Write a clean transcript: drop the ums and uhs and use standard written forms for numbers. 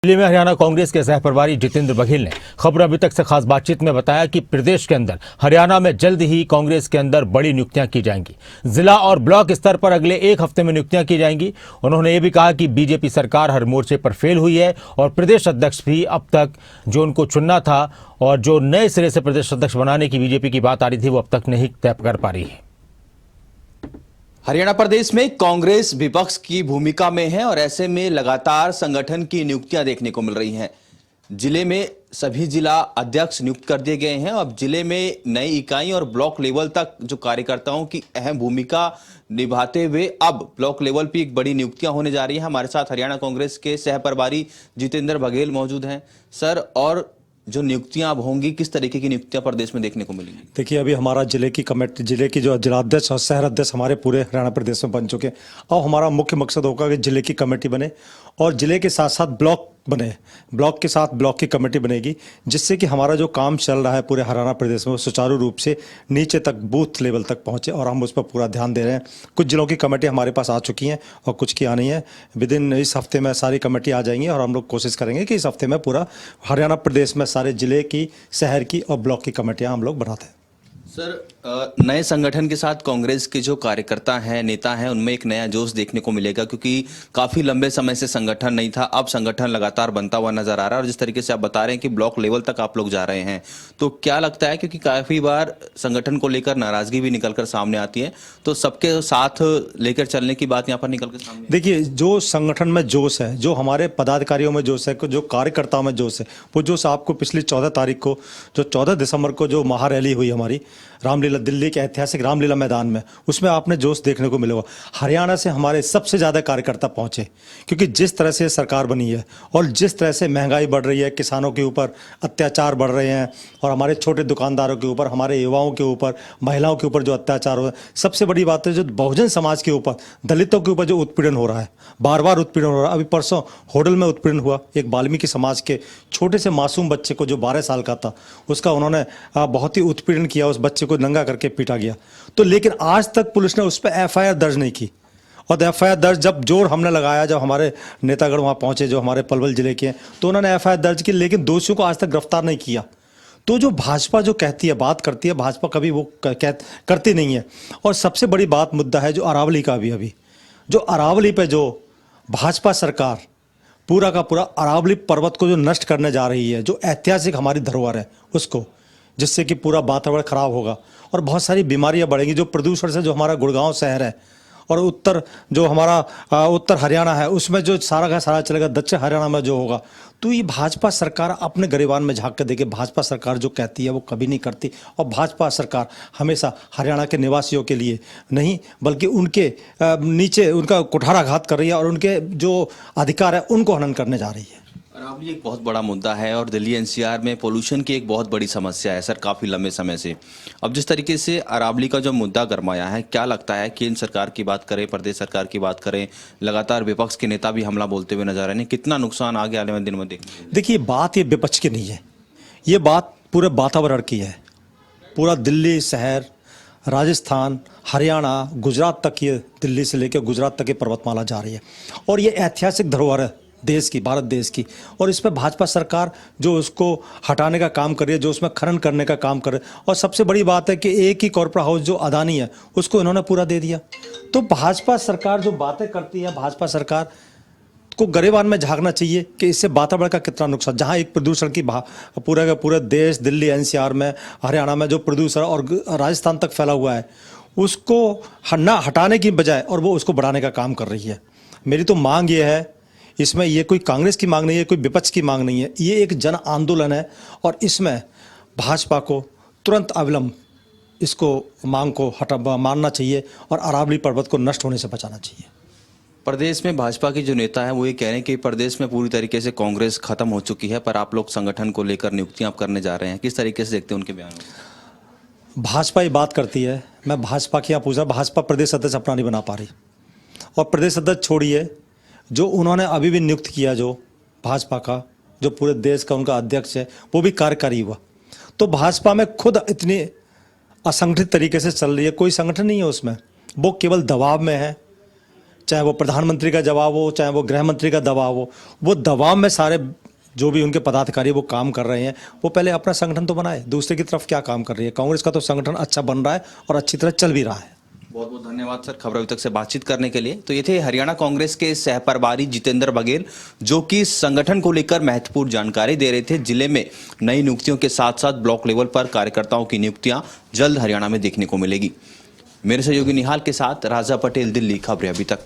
दिल्ली में हरियाणा कांग्रेस के सह प्रभारी जितेंद्र बघेल ने खबर अभी तक से खास बातचीत में बताया कि प्रदेश के अंदर हरियाणा में जल्द ही कांग्रेस के अंदर बड़ी नियुक्तियां की जाएंगी। जिला और ब्लॉक स्तर पर अगले एक हफ्ते में नियुक्तियां की जाएंगी। उन्होंने ये भी कहा कि बीजेपी सरकार हर मोर्चे पर फेल हुई है और प्रदेश अध्यक्ष भी अब तक जो उनको चुनना था और जो नए सिरे से प्रदेश अध्यक्ष बनाने की बीजेपी की बात आ रही थी वो अब तक नहीं तय कर पा रही है। हरियाणा प्रदेश में कांग्रेस विपक्ष की भूमिका में है और ऐसे में लगातार संगठन की नियुक्तियां देखने को मिल रही हैं। जिले में सभी जिला अध्यक्ष नियुक्त कर दिए गए हैं। अब जिले में नई इकाई और ब्लॉक लेवल तक जो कार्यकर्ताओं की अहम भूमिका निभाते हुए अब ब्लॉक लेवल पे एक बड़ी नियुक्तियां होने जा रही हैं। हमारे साथ हरियाणा कांग्रेस के सह प्रभारी जितेंद्र बघेल मौजूद हैं। सर, और जो नियुक्तियां अब होंगी, किस तरीके की नियुक्तियां प्रदेश में देखने को मिलेंगी? देखिए, अभी हमारा जिले की कमेटी, जिले की जो जिलाध्यक्ष और शहर अध्यक्ष हमारे पूरे हरियाणा प्रदेश में बन चुके हैं। अब हमारा मुख्य मकसद होगा कि जिले की कमेटी बने और जिले के साथ साथ ब्लॉक बने, ब्लॉक के साथ ब्लॉक की कमेटी बनेगी, जिससे कि हमारा जो काम चल रहा है पूरे हरियाणा प्रदेश में वो सुचारू रूप से नीचे तक बूथ लेवल तक पहुंचे और हम उस पर पूरा ध्यान दे रहे हैं। कुछ जिलों की कमेटी हमारे पास आ चुकी हैं और कुछ की आनी है। विद इन इस हफ्ते में सारी कमेटी आ जाएंगी और हम लोग कोशिश करेंगे कि इस हफ्ते में पूरा हरियाणा प्रदेश में सारे जिले की, शहर की और ब्लॉक की कमेटियाँ हम लोग बनाते हैं। सर, नए संगठन के साथ कांग्रेस के जो कार्यकर्ता हैं, नेता हैं, उनमें एक नया जोश देखने को मिलेगा, क्योंकि काफी लंबे समय से संगठन नहीं था। अब संगठन लगातार बनता हुआ नजर आ रहा है और जिस तरीके से आप बता रहे हैं कि ब्लॉक लेवल तक आप लोग जा रहे हैं, तो क्या लगता है, क्योंकि काफी बार संगठन को लेकर नाराजगी भी निकलकर सामने आती है, तो सबके साथ लेकर चलने की बात यहाँ पर निकल कर सामने? देखिए, जो संगठन में जोश है, जो हमारे पदाधिकारियों में जोश है, जो कार्यकर्ताओं में जोश है, वो जोश आपको पिछली 14 तारीख को, जो 14 दिसंबर को जो महारैली हुई हमारी रामलीला, दिल्ली के ऐतिहासिक रामलीला मैदान में, उसमें आपने जोश देखने को मिलेगा। हरियाणा से हमारे सबसे ज़्यादा कार्यकर्ता पहुंचे, क्योंकि जिस तरह से सरकार बनी है और जिस तरह से महंगाई बढ़ रही है, किसानों के ऊपर अत्याचार बढ़ रहे हैं और हमारे छोटे दुकानदारों के ऊपर, हमारे युवाओं के ऊपर, महिलाओं के ऊपर जो अत्याचार हो रहा है, सबसे बड़ी बात है जो बहुजन समाज के ऊपर, दलितों के ऊपर जो उत्पीड़न हो रहा है, बार बार उत्पीड़न हो रहा है। अभी परसों होडल में उत्पीड़न हुआ, एक वाल्मीकि समाज के छोटे से मासूम बच्चे को जो 12 साल का था, उसका उन्होंने बहुत ही उत्पीड़न किया, उस बच्चे को नंगा करके पीटा गया। तो लेकिन आज तक पुलिस ने उस पर एफआईआर दर्ज नहीं की। और एफआईआर दर्ज जब जोर हमने लगाया, जब हमारे नेतागढ़ वहाँ पहुँचे जो हमारे पलवल जिले के हैं, तो उन्होंने एफआईआर दर्ज की, लेकिन दोषियों को आज तक गिरफ्तार नहीं किया। तो जो भाजपा जो कहती है, बात करती है, भाजपा कभी वो करती नहीं है। और सबसे बड़ी बात मुद्दा है जो अरावली का भी, अभी जो अरावली पे जो भाजपा सरकार पूरा का पूरा अरावली पर्वत को जो नष्ट करने जा रही है, जो ऐतिहासिक हमारी धरोहर है उसको, जिससे कि पूरा वातावरण खराब होगा और बहुत सारी बीमारियां बढ़ेंगी। जो प्रदूषण से जो हमारा गुड़गांव शहर है और उत्तर जो हमारा उत्तर हरियाणा है, उसमें जो सारा का सारा चलेगा, दक्षिण हरियाणा में जो होगा, तो ये भाजपा सरकार अपने गरिबान में झांक के देखे। भाजपा सरकार जो कहती है वो कभी नहीं करती और भाजपा सरकार हमेशा हरियाणा के निवासियों के लिए नहीं, बल्कि उनके नीचे उनका कुठाराघात कर रही है और उनके जो अधिकार है उनको हनन करने जा रही है। अरावली एक बहुत बड़ा मुद्दा है और दिल्ली एनसीआर में पोल्यूशन की एक बहुत बड़ी समस्या है सर, काफ़ी लंबे समय से। अब जिस तरीके से अरावली का जो मुद्दा गरमाया है, क्या लगता है, केंद्र सरकार की बात करें, प्रदेश सरकार की बात करें, लगातार विपक्ष के नेता भी हमला बोलते हुए नजर आ रहे हैं, कितना नुकसान आगे आने वाले दिन में देखिए? देखिए, बात ये विपक्ष की नहीं है, ये बात पूरे वातावरण की है। पूरा दिल्ली शहर, राजस्थान, हरियाणा, गुजरात तक, ये दिल्ली से लेकर गुजरात तक ये पर्वतमाला जा रही है और ये ऐतिहासिक धरोहर है देश की, भारत देश की। और इस पर भाजपा सरकार जो उसको हटाने का काम कर रही है, जो उसमें खनन करने का काम कर रही है। और सबसे बड़ी बात है कि एक ही कॉर्पोरेट हाउस जो अदानी है उसको इन्होंने पूरा दे दिया। तो भाजपा सरकार जो बातें करती है, भाजपा सरकार को गरिबान में झांकना चाहिए कि इससे वातावरण का कितना नुकसान, जहाँ एक प्रदूषण की पूरे का पूरे देश, दिल्ली एनसीआर में, हरियाणा में जो प्रदूषण और राजस्थान तक फैला हुआ है, उसको ना हटाने की बजाय और वो उसको बढ़ाने का काम कर रही है। मेरी तो मांग ये है, इसमें ये कोई कांग्रेस की मांग नहीं है, कोई विपक्ष की मांग नहीं है, ये एक जन आंदोलन है और इसमें भाजपा को तुरंत अविलंब इसको मांग को मानना चाहिए और अरावली पर्वत को नष्ट होने से बचाना चाहिए। प्रदेश में भाजपा के जो नेता हैं वो ये कह रहे हैं कि प्रदेश में पूरी तरीके से कांग्रेस खत्म हो चुकी है, पर आप लोग संगठन को लेकर नियुक्तियां करने जा रहे हैं, किस तरीके से देखते हैं उनके बयान? भाजपा ये बात करती है, मैं भाजपा की यहाँ पूछा, भाजपा प्रदेश अध्यक्ष अपना नहीं बना पा रही और प्रदेश अध्यक्ष छोड़िए, जो उन्होंने अभी भी नियुक्त किया, जो भाजपा का जो पूरे देश का उनका अध्यक्ष है, वो भी कार्यकारी हुआ। तो भाजपा में खुद इतनी असंगठित तरीके से चल रही है, कोई संगठन नहीं है उसमें, वो केवल दबाव में है। चाहे वो प्रधानमंत्री का जवाब हो, चाहे वो गृह मंत्री का दबाव हो, वो दबाव में सारे जो भी उनके पदाधिकारी वो काम कर रहे हैं, वो पहले अपना संगठन तो बनाए, दूसरे की तरफ क्या काम कर रही है। कांग्रेस का तो संगठन अच्छा बन रहा है और अच्छी तरह चल भी रहा है। बहुत बहुत धन्यवाद सर खबर अभी तक से बातचीत करने के लिए। तो ये थे हरियाणा कांग्रेस के सह प्रभारी जितेंद्र बघेल, जो कि संगठन को लेकर महत्वपूर्ण जानकारी दे रहे थे। जिले में नई नियुक्तियों के साथ साथ ब्लॉक लेवल पर कार्यकर्ताओं की नियुक्तियां जल्द हरियाणा में देखने को मिलेगी। मेरे सहयोगी निहाल के साथ राजा पटेल, दिल्ली। खबरें अभी तक।